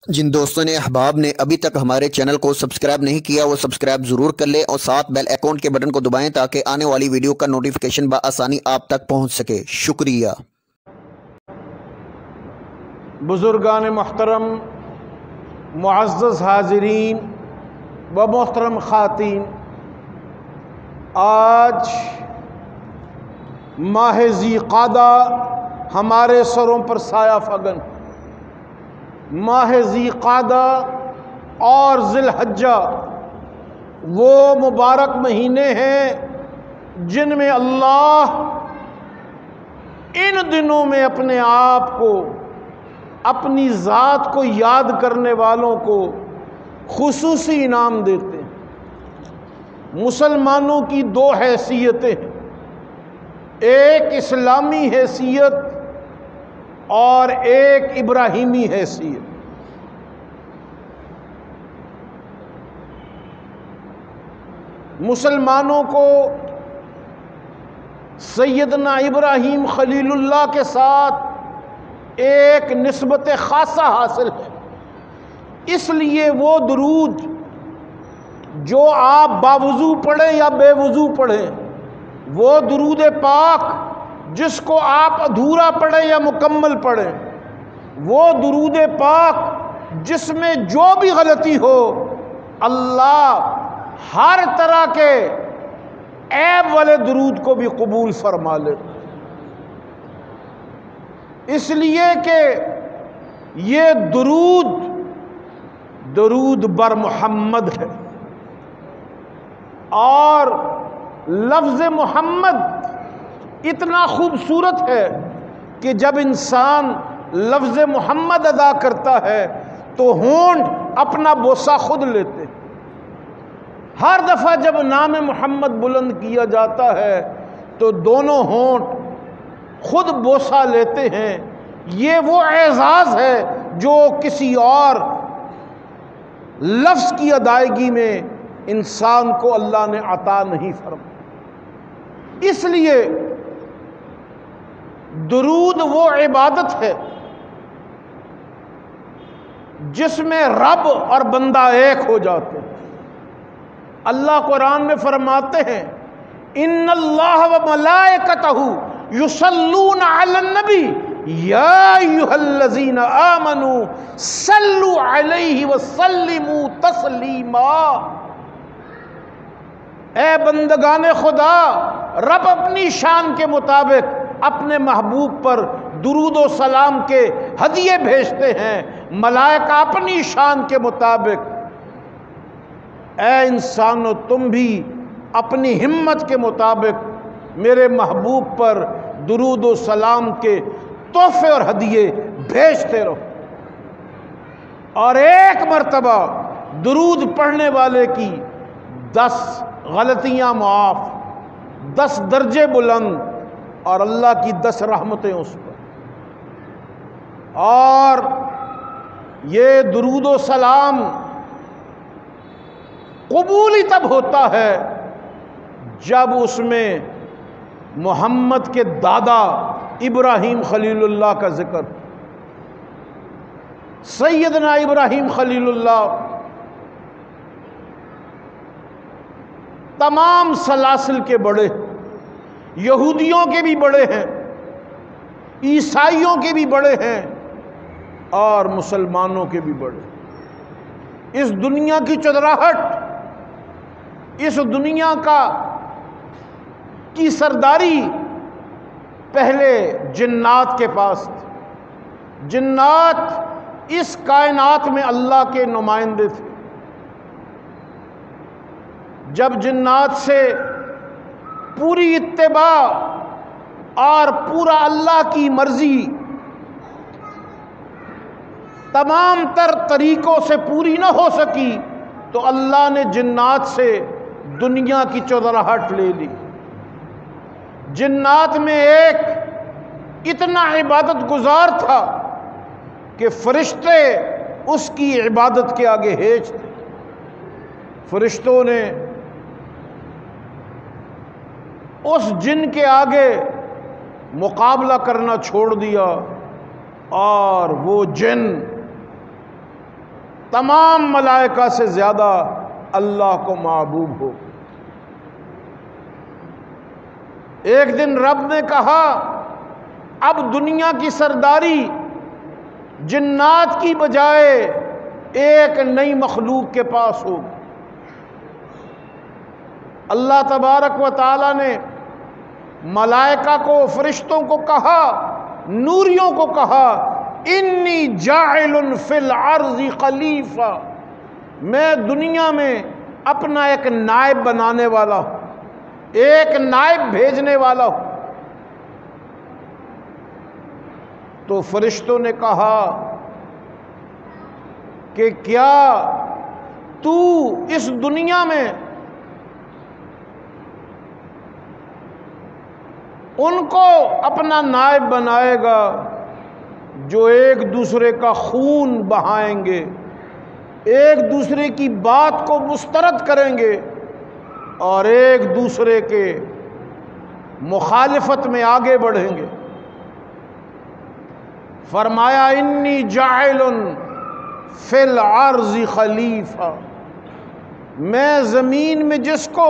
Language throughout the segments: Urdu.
جن دوستوں نے احباب نے ابھی تک ہمارے چینل کو سبسکرائب نہیں کیا وہ سبسکرائب ضرور کر لیں اور ساتھ بیل آئیکن کے بٹن کو دبائیں تاکہ آنے والی ویڈیو کا نوٹیفیکیشن بآسانی آپ تک پہنچ سکے۔ شکریہ۔ بزرگان محترم، معزز حاضرین و محترم خواتین، آج ماہ ذی قعدہ ہمارے سروں پر سایہ فگن۔ ماہ ذی قعدہ اور ذی الحجہ وہ مبارک مہینے ہیں جن میں اللہ ان دنوں میں اپنے آپ کو، اپنی ذات کو یاد کرنے والوں کو خصوصی انعام دیتے ہیں۔ مسلمانوں کی دو حیثیتیں ہیں، ایک اسلامی حیثیت اور ایک ابراہیمی حیثیت۔ مسلمانوں کو سیدنا ابراہیم خلیل اللہ کے ساتھ ایک نسبت خاصہ حاصل ہے، اس لیے وہ درود جو آپ باوضو پڑھیں یا بے وضو پڑھیں، وہ درود پاک جس کو آپ ادھورا پڑھیں یا مکمل پڑھیں، وہ درود پاک جس میں جو بھی غلطی ہو اللہ ہر طرح کے عیب والے درود کو بھی قبول فرما لے، اس لیے کہ یہ درود بر محمد ہے، اور لفظ محمد اتنا خوبصورت ہے کہ جب انسان لفظ محمد ادا کرتا ہے تو ہونٹ اپنا بوسہ خود لیتے، ہر دفعہ جب نام محمد بلند کیا جاتا ہے تو دونوں ہونٹ خود بوسہ لیتے ہیں۔ یہ وہ اعزاز ہے جو کسی اور لفظ کی ادائیگی میں انسان کو اللہ نے عطا نہیں فرمایا۔ اس لیے درود وہ عبادت ہے جس میں رب اور بندہ ایک ہو جاتے ہیں۔ اللہ قرآن میں فرماتے ہیں ان اللہ و ملائکتہ یصلون علی النبی یا ایھا الذین آمنوا صلوا علیہ وسلموا تسلیما۔ اے بندگان خدا، رب اپنی شان کے مطابق اپنے محبوب پر درود و سلام کے ہدیے بھیجتے ہیں، ملائکہ اپنی شان کے مطابق۔ اے انسانو، تم بھی اپنی ہمت کے مطابق میرے محبوب پر درود و سلام کے تحفے اور ہدیے بھیجتے رہو، اور ایک مرتبہ درود پڑھنے والے کی 10 غلطیاں معاف، 10 درجے بلند، اور اللہ کی 10 رحمتیں اس پر۔ اور یہ درود و سلام قبول ہی تب ہوتا ہے جب اس میں محمد کے دادا ابراہیم خلیل اللہ کا ذکر۔ سیدنا ابراہیم خلیل اللہ تمام سلاسل کے بڑے، یہودیوں کے بھی بڑے ہیں، عیسائیوں کے بھی بڑے ہیں، اور مسلمانوں کے بھی بڑے۔ اس دنیا کی چودراہٹ، اس دنیا کی سرداری پہلے جنات کے پاس تھی۔ جنات اس کائنات میں اللہ کے نمائندے تھے۔ جب جنات سے پوری اتباع اور پورا اللہ کی مرضی تمام تر طریقوں سے پوری نہ ہو سکی تو اللہ نے جنات سے دنیا کی چودراہٹ لے لی۔ جنات میں ایک اتنا عبادت گزار تھا کہ فرشتے اس کی عبادت کے آگے ہیج تھے۔ فرشتوں نے اس جن کے آگے مقابلہ کرنا چھوڑ دیا، اور وہ جن تمام ملائکہ سے زیادہ اللہ کو محبوب ہو۔ ایک دن رب نے کہا اب دنیا کی سرداری جنات کی بجائے ایک نئی مخلوق کے پاس ہو۔ اللہ تبارک و تعالی نے ملائکہ کو، فرشتوں کو کہا، نوریوں کو کہا انی جاعل فی الارض خلیفہ، میں دنیا میں اپنا ایک نائب بنانے والا ہوں، ایک نائب بھیجنے والا ہوں۔ تو فرشتوں نے کہا کہ کیا تو اس دنیا میں ان کو اپنا نائب بنائے گا جو ایک دوسرے کا خون بہائیں گے، ایک دوسرے کی بات کو مسترد کریں گے اور ایک دوسرے کے مخالفت میں آگے بڑھیں گے؟ فرمایا انی جاعل فی الارض خلیفہ، میں زمین میں جس کو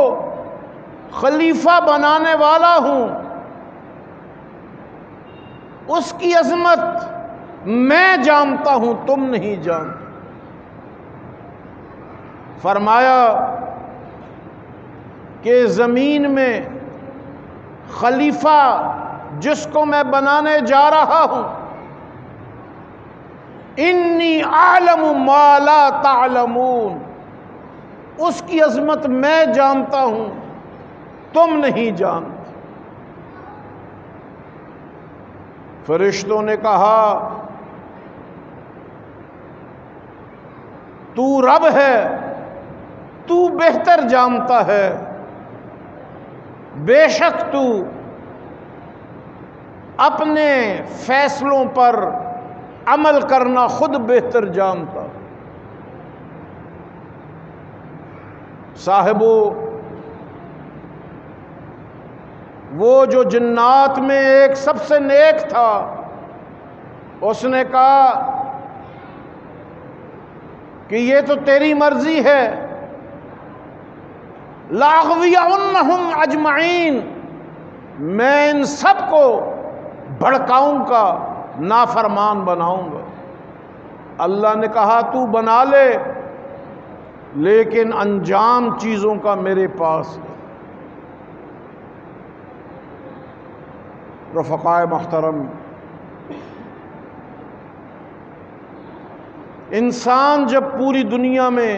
خلیفہ بنانے والا ہوں اس کی عظمت میں جانتا ہوں، تم نہیں جانتے۔ فرمایا کہ زمین میں خلیفہ جس کو میں بنانے جا رہا ہوں، انی اعلم ما لا تعلمون، اس کی عظمت میں جانتا ہوں، تم نہیں جانتے۔ فرشتوں نے کہا تو رب ہے، تو بہتر جانتا ہے، بے شک تو اپنے فیصلوں پر عمل کرنا خود بہتر جانتا۔ صاحبو، وہ جو جنات میں ایک سب سے نیک تھا، اس نے کہا کہ یہ تو تیری مرضی ہے، لَأَغْوِيَنَّهُمْ أَجْمَعِينَ، میں ان سب کو بھڑکاؤں گا، نافرمان بناؤں گا۔ اللہ نے کہا تو بنا لے، لیکن انجام چیزوں کا میرے پاس ہے۔ رفقائے محترم، انسان جب پوری دنیا میں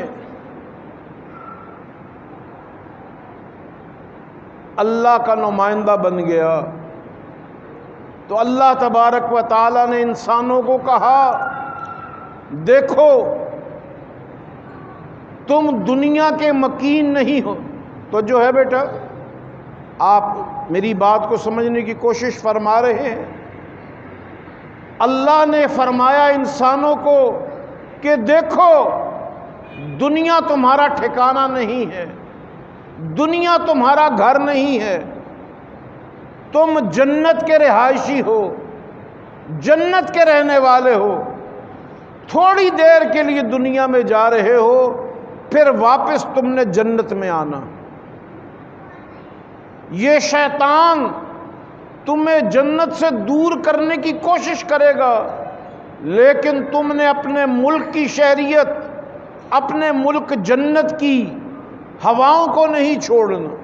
اللہ کا نمائندہ بن گیا تو اللہ تبارک و تعالی نے انسانوں کو کہا دیکھو تم دنیا کے مکین نہیں ہو۔ تو جو ہے بیٹا، آپ میری بات کو سمجھنے کی کوشش فرما رہے ہیں۔ اللہ نے فرمایا انسانوں کو کہ دیکھو دنیا تمہارا ٹھکانہ نہیں ہے، دنیا تمہارا گھر نہیں ہے، تم جنت کے رہائشی ہو، جنت کے رہنے والے ہو، تھوڑی دیر کے لیے دنیا میں جا رہے ہو، پھر واپس تم نے جنت میں آنا۔ یہ شیطان تمہیں جنت سے دور کرنے کی کوشش کرے گا، لیکن تم نے اپنے ملک کی شہریت، اپنے ملک جنت کی ہواؤں کو نہیں چھوڑنا۔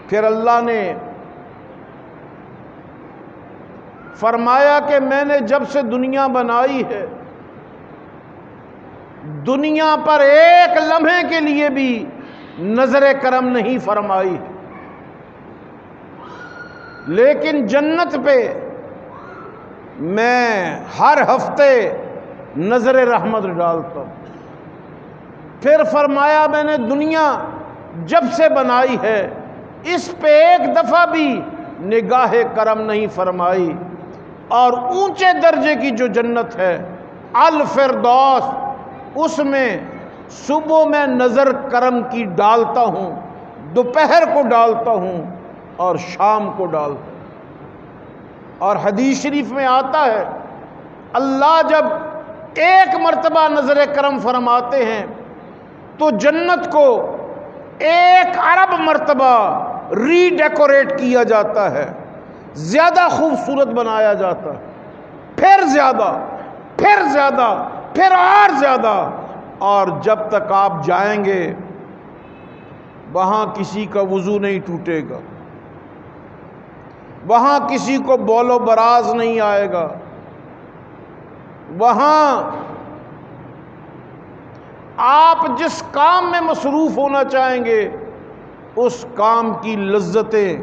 پھر اللہ نے فرمایا کہ میں نے جب سے دنیا بنائی ہے، دنیا پر ایک لمحے کے لیے بھی نظر کرم نہیں فرمائی، لیکن جنت پہ میں ہر ہفتے نظر رحمت ڈالتا ہوں۔ پھر فرمایا میں نے دنیا جب سے بنائی ہے اس پہ ایک دفعہ بھی نگاہ کرم نہیں فرمائی، اور اونچے درجے کی جو جنت ہے الفردوس، اس میں صبح میں نظر کرم کی ڈالتا ہوں، دوپہر کو ڈالتا ہوں اور شام کو ڈالتا ہوں۔ اور حدیث شریف میں آتا ہے اللہ جب ایک مرتبہ نظر کرم فرماتے ہیں تو جنت کو 1 ارب مرتبہ ری ڈیکوریٹ کیا جاتا ہے، زیادہ خوبصورت بنایا جاتا ہے، پھر زیادہ، پھر زیادہ، پھر اور زیادہ، اور جب تک آپ جائیں گے وہاں کسی کا وضو نہیں ٹوٹے گا، وہاں کسی کو بول و براز نہیں آئے گا، وہاں آپ جس کام میں مصروف ہونا چاہیں گے اس کام کی لذتیں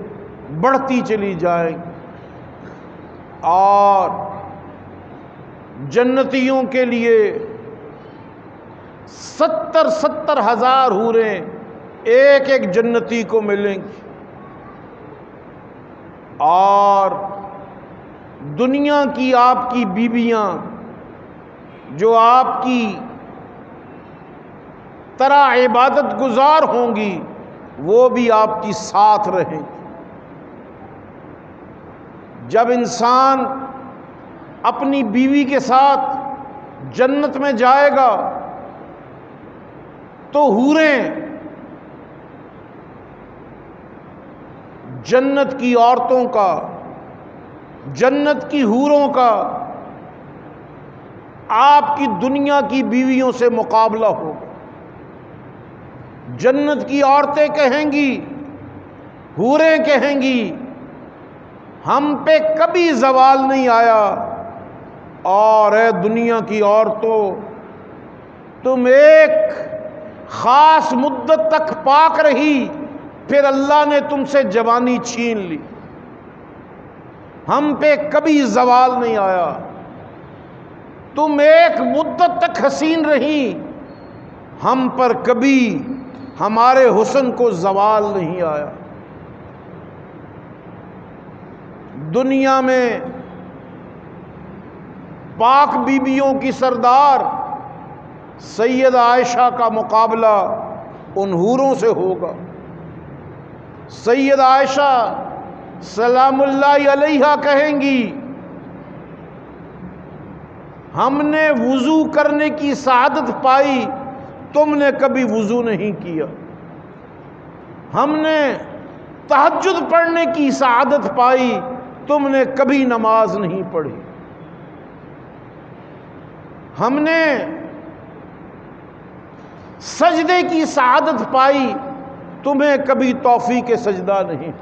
بڑھتی چلی جائیں گی، اور جنتیوں کے لیے 70 ہزار حوریں ایک ایک جنتی کو ملیں گی، اور دنیا کی آپ کی بیویاں جو آپ کی طرح عبادت گزار ہوں گی وہ بھی آپ کی ساتھ رہیں گی۔ جب انسان اپنی بیوی کے ساتھ جنت میں جائے گا تو حوریں جنت کی عورتوں کا، جنت کی حوروں کا آپ کی دنیا کی بیویوں سے مقابلہ ہوگا۔ جنت کی عورتیں کہیں گی، حوریں کہیں گی، ہم پہ کبھی زوال نہیں آیا، اور اے دنیا کی عورتوں تم ایک خاص مدت تک پاک رہی، پھر اللہ نے تم سے جوانی چھین لی، ہم پہ کبھی زوال نہیں آیا، تم ایک مدت تک حسین رہی، ہم پر کبھی ہمارے حسن کو زوال نہیں آیا۔ دنیا میں پاک بیبیوں کی سردار سید عائشہ کا مقابلہ ان حوروں سے ہوگا۔ سید عائشہ سلام اللہ علیہا کہیں گی ہم نے وضو کرنے کی سعادت پائی، تم نے کبھی وضو نہیں کیا، ہم نے تہجد پڑھنے کی سعادت پائی، تم نے کبھی نماز نہیں پڑھی، ہم نے سجدے کی سعادت پائی، تمہیں کبھی توفیق سجدہ نہیں۔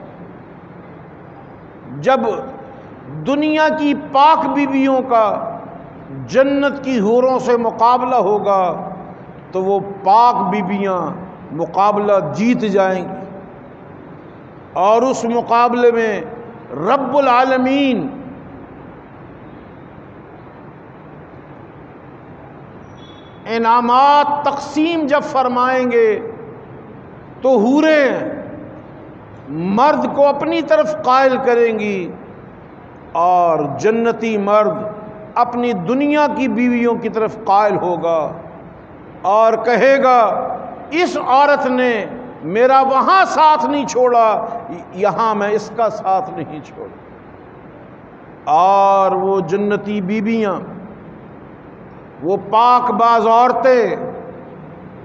جب دنیا کی پاک بیویوں کا جنت کی حوروں سے مقابلہ ہوگا تو وہ پاک بیویاں مقابلہ جیت جائیں گی، اور اس مقابلے میں رب العالمین انعامات تقسیم جب فرمائیں گے تو حوریں مرد کو اپنی طرف قائل کریں گی، اور جنتی مرد اپنی دنیا کی بیویوں کی طرف قائل ہوگا اور کہے گا اس عورت نے میرا وہاں ساتھ نہیں چھوڑا، یہاں میں اس کا ساتھ نہیں چھوڑا۔ اور وہ جنتی بیویاں، وہ پاک باز عورتیں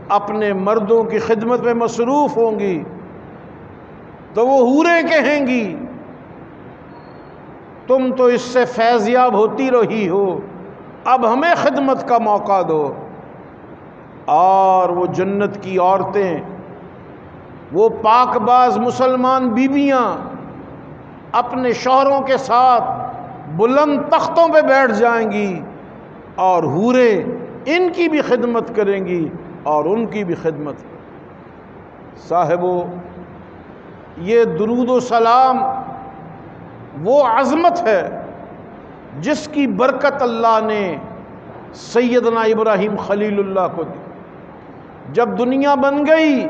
اپنے مردوں کی خدمت میں مصروف ہوں گی تو وہ حوریں کہیں گی تم تو اس سے فیضیاب ہوتی رہی ہو، اب ہمیں خدمت کا موقع دو۔ اور وہ جنت کی عورتیں، وہ پاک باز مسلمان بیویاں اپنے شوہروں کے ساتھ بلند تختوں پہ بیٹھ جائیں گی، اور حوریں ان کی بھی خدمت کریں گی اور ان کی بھی خدمت۔ صاحبو، یہ درود و سلام وہ عظمت ہے جس کی برکت اللہ نے سیدنا ابراہیم خلیل اللہ کو دی۔ جب دنیا بن گئی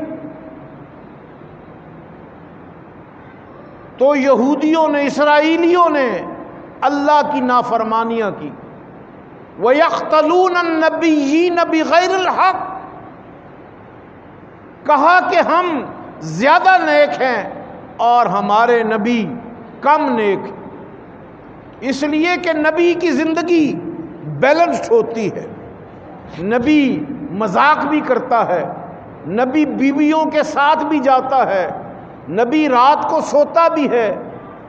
تو یہودیوں نے، اسرائیلیوں نے اللہ کی نافرمانیاں کی، وَيَقْتَلُونَ النَّبِيِّينَ بِغَيْرِ الْحَقِّ، کہا کہ ہم زیادہ نیک ہیں اور ہمارے نبی کم نیک ہیں، اس لیے کہ نبی کی زندگی بیلنسڈ ہوتی ہے، نبی مذاق بھی کرتا ہے، نبی بیویوں کے ساتھ بھی جاتا ہے، نبی رات کو سوتا بھی ہے،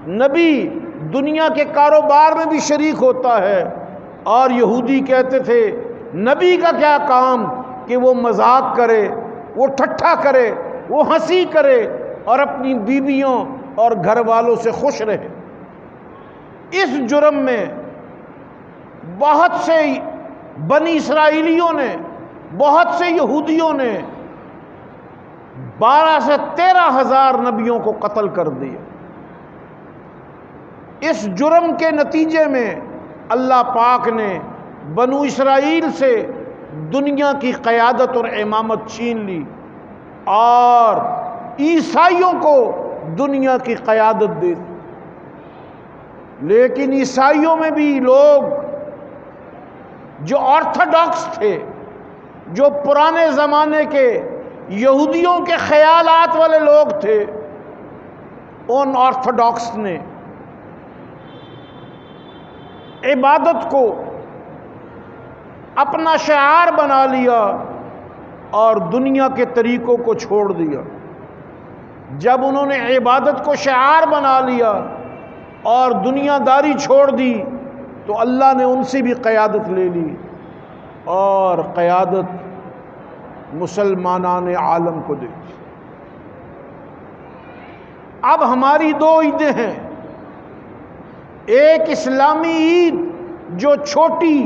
نبی دنیا کے کاروبار میں بھی شریک ہوتا ہے۔ اور یہودی کہتے تھے نبی کا کیا کام کہ وہ مذاق کرے، وہ ٹھٹھا کرے، وہ ہنسی کرے اور اپنی بیویوں اور گھر والوں سے خوش رہے۔ اس جرم میں بہت سے بنی اسرائیلیوں نے، بہت سے یہودیوں نے 12 سے 13 ہزار نبیوں کو قتل کر دیا۔ اس جرم کے نتیجے میں اللہ پاک نے بنو اسرائیل سے دنیا کی قیادت اور امامت چھین لی اور عیسائیوں کو دنیا کی قیادت دے دی۔ لیکن عیسائیوں میں بھی لوگ جو آرتھوڈاکس تھے، جو پرانے زمانے کے یہودیوں کے خیالات والے لوگ تھے، ان آرتھوڈاکس نے عبادت کو اپنا شعار بنا لیا اور دنیا کے طریقوں کو چھوڑ دیا۔ جب انہوں نے عبادت کو شعار بنا لیا اور دنیا داری چھوڑ دی تو اللہ نے ان سے بھی قیادت لے لی اور قیادت مسلمانان عالم کو دے دی۔ اب ہماری 2 عیدیں ہیں، ایک اسلامی عید جو چھوٹی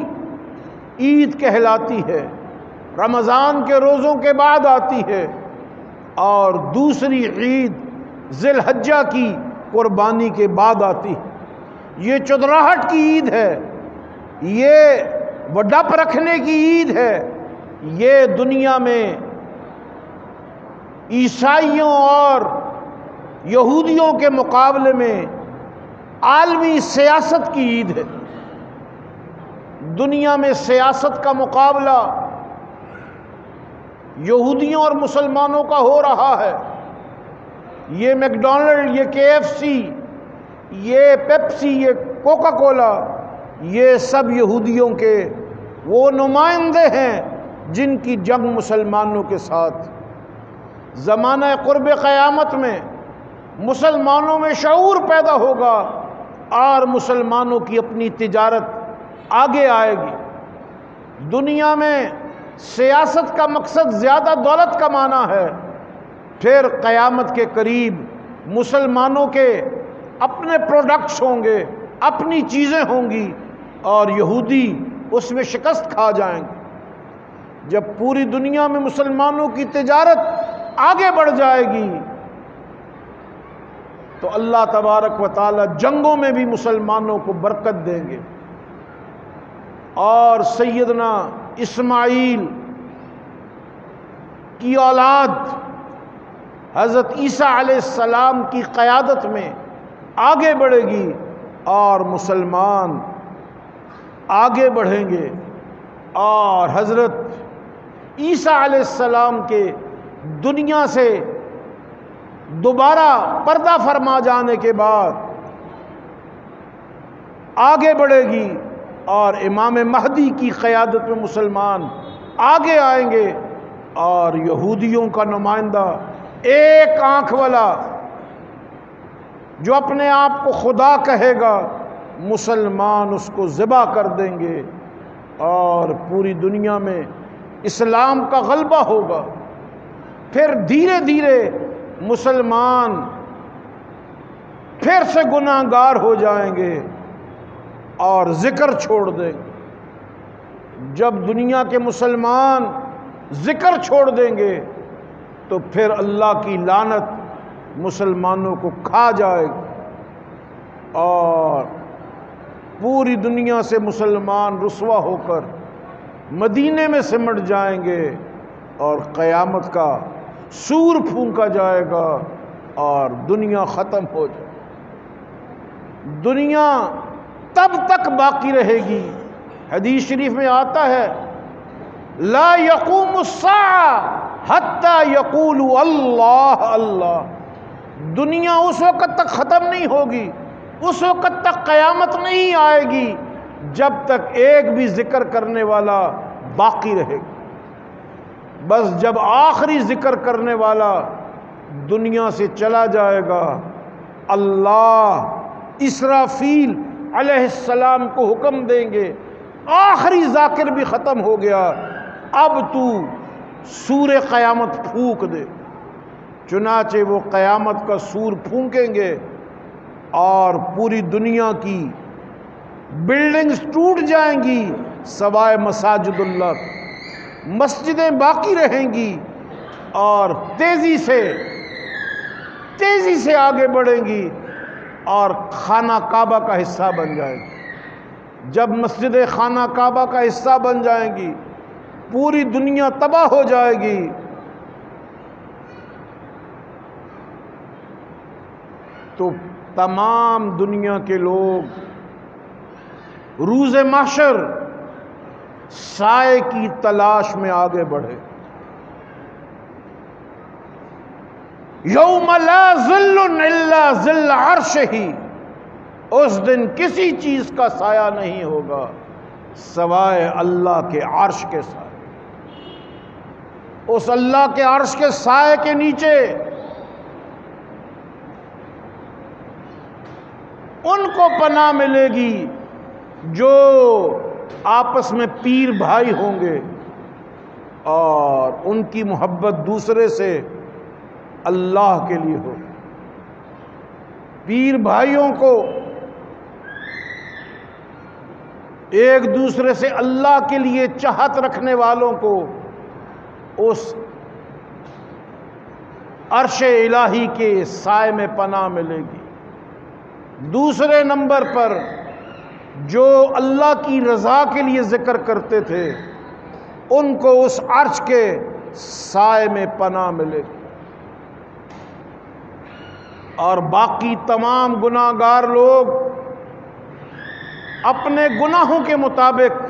عید کہلاتی ہے، رمضان کے روزوں کے بعد آتی ہے، اور دوسری عید ذی الحجہ کی قربانی کے بعد آتی ہے۔ یہ چودراہٹ کی عید ہے، یہ وڈپ رکھنے کی عید ہے، یہ دنیا میں عیسائیوں اور یہودیوں کے مقابلے میں عالمی سیاست کی عید ہے۔ دنیا میں سیاست کا مقابلہ یہودیوں اور مسلمانوں کا ہو رہا ہے۔ یہ میکڈونلڈ، یہ KFC، یہ پیپسی، یہ کوکا کولا، یہ سب یہودیوں کے وہ نمائندے ہیں جن کی جنگ مسلمانوں کے ساتھ۔ زمانہ قرب قیامت میں مسلمانوں میں شعور پیدا ہوگا اور مسلمانوں کی اپنی تجارت آگے آئے گی۔ دنیا میں سیاست کا مقصد زیادہ دولت کمانا ہے، پھر قیامت کے قریب مسلمانوں کے اپنے پروڈکٹس ہوں گے، اپنی چیزیں ہوں گی اور یہودی اس میں شکست کھا جائیں گے۔ جب پوری دنیا میں مسلمانوں کی تجارت آگے بڑھ جائے گی تو اللہ تبارک و تعالی جنگوں میں بھی مسلمانوں کو برکت دیں گے۔ اور سیدنا اسماعیل کی اولاد حضرت عیسیٰ علیہ السلام کی قیادت میں آگے بڑھے گی اور مسلمان آگے بڑھیں گے، اور حضرت عیسیٰ علیہ السلام کے دنیا سے دوبارہ پردہ فرما جانے کے بعد آگے بڑھے گی اور امام مہدی کی قیادت میں مسلمان آگے آئیں گے، اور یہودیوں کا نمائندہ ایک آنکھ والا جو اپنے آپ کو خدا کہے گا، مسلمان اس کو ذبح کر دیں گے اور پوری دنیا میں اسلام کا غلبہ ہوگا۔ پھر دھیرے دھیرے مسلمان پھر سے گناہ گار ہو جائیں گے اور ذکر چھوڑ دیں گے۔ جب دنیا کے مسلمان ذکر چھوڑ دیں گے تو پھر اللہ کی لعنت مسلمانوں کو کھا جائے گی اور پوری دنیا سے مسلمان رسوا ہو کر مدینے میں سمٹ جائیں گے اور قیامت کا سور پھونکا جائے گا اور دنیا ختم ہو جائے گی۔ دنیا تب تک باقی رہے گی، حدیث شریف میں آتا ہے لا یقوم الساعہ حتی یقولوا اللہ اللہ۔ دنیا اس وقت تک ختم نہیں ہوگی، اس وقت تک قیامت نہیں آئے گی جب تک ایک بھی ذکر کرنے والا باقی رہے گی۔ بس جب آخری ذکر کرنے والا دنیا سے چلا جائے گا، اللہ اسرافیل علیہ السلام کو حکم دیں گے، آخری ذاکر بھی ختم ہو گیا، اب تو سور قیامت پھونک دے۔ چنانچہ وہ قیامت کا سور پھونکیں گے اور پوری دنیا کی بلڈنگز ٹوٹ جائیں گی سوائے مساجد اللہ، مسجدیں باقی رہیں گی اور تیزی سے آگے بڑھیں گی اور خانہ کعبہ کا حصہ بن جائے گی۔ جب مسجد خانہ کعبہ کا حصہ بن جائیں گی، پوری دنیا تباہ ہو جائے گی۔ تو تمام دنیا کے لوگ روز محشر سائے کی تلاش میں آگے بڑھے۔ یوم لا ظل الا ظل عرشہ، اس دن کسی چیز کا سایہ نہیں ہوگا سوائے اللہ کے عرش کے سائے۔ اس اللہ کے عرش کے سائے کے نیچے ان کو پناہ ملے گی جو آپس میں پیر بھائی ہوں گے اور ان کی محبت دوسرے سے اللہ کے لیے ہو۔ پیر بھائیوں کو ایک دوسرے سے اللہ کے لیے چاہت رکھنے والوں کو اس عرش الہی کے سائے میں پناہ ملے گی۔ دوسرے نمبر پر جو اللہ کی رضا کے لیے ذکر کرتے تھے ان کو اس عرش کے سائے میں پناہ ملے گی، اور باقی تمام گناہ گار لوگ اپنے گناہوں کے مطابق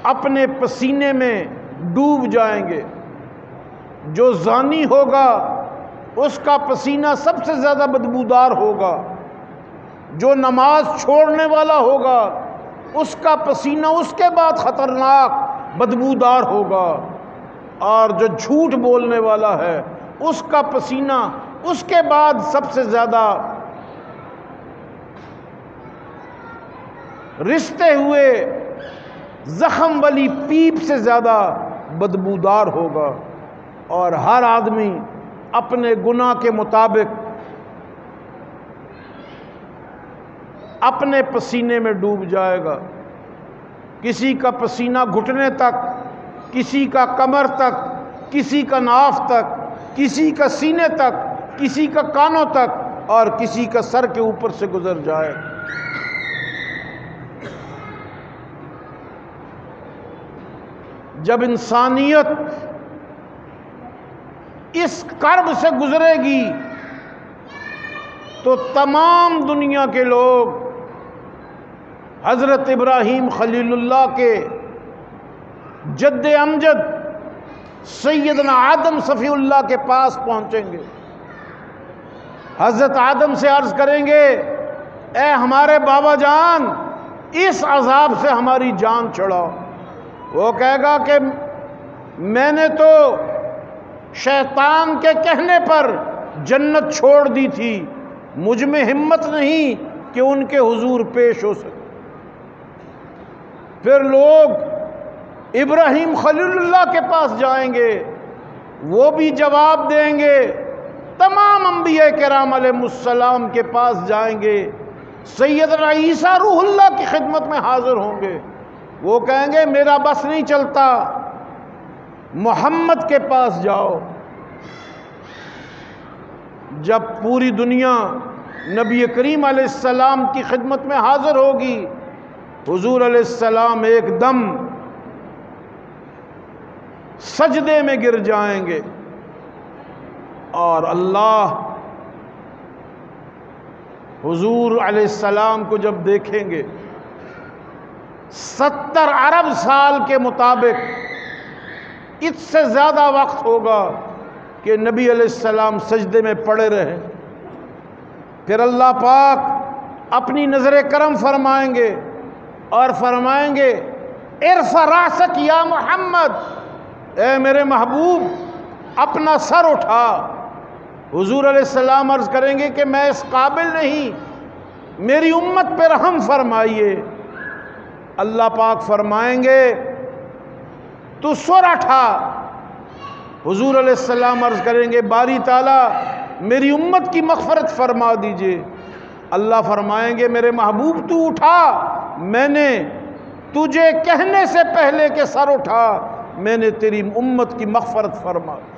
اپنے پسینے میں ڈوب جائیں گے۔ جو زانی ہوگا اس کا پسینہ سب سے زیادہ بدبودار ہوگا، جو نماز چھوڑنے والا ہوگا اس کا پسینہ اس کے بعد خطرناک بدبودار ہوگا، اور جو جھوٹ بولنے والا ہے اس کا پسینہ اس کے بعد سب سے زیادہ رشتے ہوئے زخم والی پیپ سے زیادہ بدبودار ہوگا، اور ہر آدمی اپنے گناہ کے مطابق اپنے پسینے میں ڈوب جائے گا۔ کسی کا پسینہ گھٹنے تک، کسی کا کمر تک، کسی کا ناف تک، کسی کا سینے تک، کسی کا کانوں تک، اور کسی کا سر کے اوپر سے گزر جائے۔ جب انسانیت اس کرب سے گزرے گی تو تمام دنیا کے لوگ حضرت ابراہیم خلیل اللہ کے جد امجد سیدنا آدم صفی اللہ کے پاس پہنچیں گے۔ حضرت آدم سے عرض کریں گے، اے ہمارے بابا جان، اس عذاب سے ہماری جان چھڑاؤ۔ وہ کہے گا کہ میں نے تو شیطان کے کہنے پر جنت چھوڑ دی تھی، مجھ میں ہمت نہیں کہ ان کے حضور پیش ہو سکے۔ پھر لوگ ابراہیم خلیل اللہ کے پاس جائیں گے، وہ بھی جواب دیں گے، تمام انبیاء کرام علیہ السلام کے پاس جائیں گے، سیدنا عیسیٰ روح اللہ کی خدمت میں حاضر ہوں گے، وہ کہیں گے میرا بس نہیں چلتا، محمد کے پاس جاؤ۔ جب پوری دنیا نبی کریم علیہ السلام کی خدمت میں حاضر ہوگی، حضور علیہ السلام ایک دم سجدے میں گر جائیں گے، اور اللہ حضور علیہ السلام کو جب دیکھیں گے 70 ارب سال کے مطابق اس سے زیادہ وقت ہوگا کہ نبی علیہ السلام سجدے میں پڑے رہے۔ پھر اللہ پاک اپنی نظر کرم فرمائیں گے اور فرمائیں گے، ارفع راسک یا محمد، اے میرے محبوب اپنا سر اٹھا۔ حضور علیہ السلام عرض کریں گے کہ میں اس قابل نہیں، میری امت پہ رحم فرمائیے۔ اللہ پاک فرمائیں گے تو سر اٹھا۔ حضور علیہ السلام عرض کریں گے باری تعالیٰ میری امت کی مغفرت فرما دیجئے۔ اللہ فرمائیں گے میرے محبوب تو اٹھا، میں نے تجھے کہنے سے پہلے کہ سر اٹھا میں نے تیری امت کی مغفرت فرما دی۔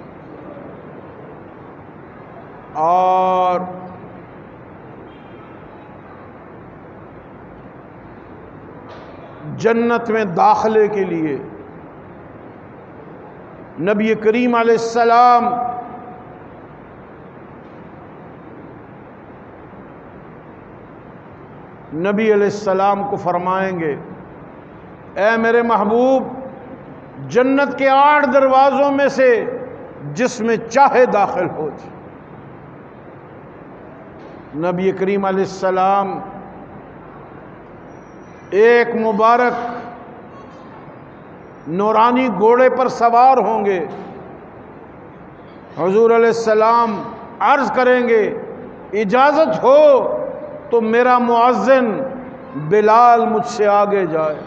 اور جنت میں داخلے کے لیے نبی کریم علیہ السلام نبی علیہ السلام کو فرمائیں گے اے میرے محبوب جنت کے 8 دروازوں میں سے جس میں چاہے داخل ہو جائے۔ نبی کریم علیہ السلام ایک مبارک نورانی گھوڑے پر سوار ہوں گے۔ حضور علیہ السلام عرض کریں گے اجازت ہو تو میرا مؤذن بلال مجھ سے آگے جائے۔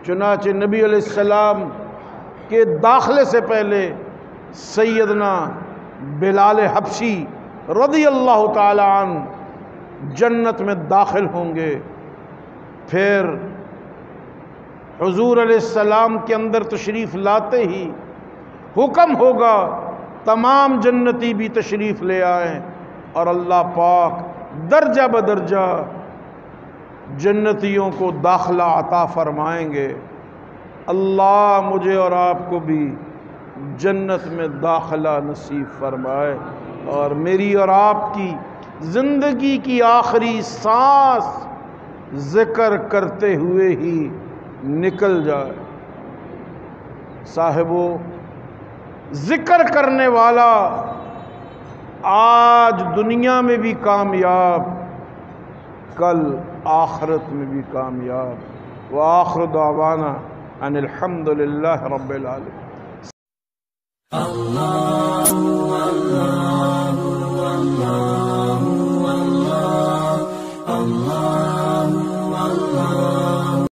چنانچہ نبی علیہ السلام کے داخلے سے پہلے سیدنا بلال حبشی رضی اللہ تعالی عنہ جنت میں داخل ہوں گے۔ پھر حضور علیہ السلام کے اندر تشریف لاتے ہی حکم ہوگا تمام جنتی بھی تشریف لے آئیں، اور اللہ پاک درجہ بدرجہ جنتیوں کو داخلہ عطا فرمائیں گے۔ اللہ مجھے اور آپ کو بھی جنت میں داخلہ نصیب فرمائے، اور میری اور آپ کی زندگی کی آخری سانس ذکر کرتے ہوئے ہی نکل جائے۔ صاحبو، ذکر کرنے والا آج دنیا میں بھی کامیاب، کل آخرت میں بھی کامیاب۔ وآخر دعوانا ان الحمد للہ رب العالمین۔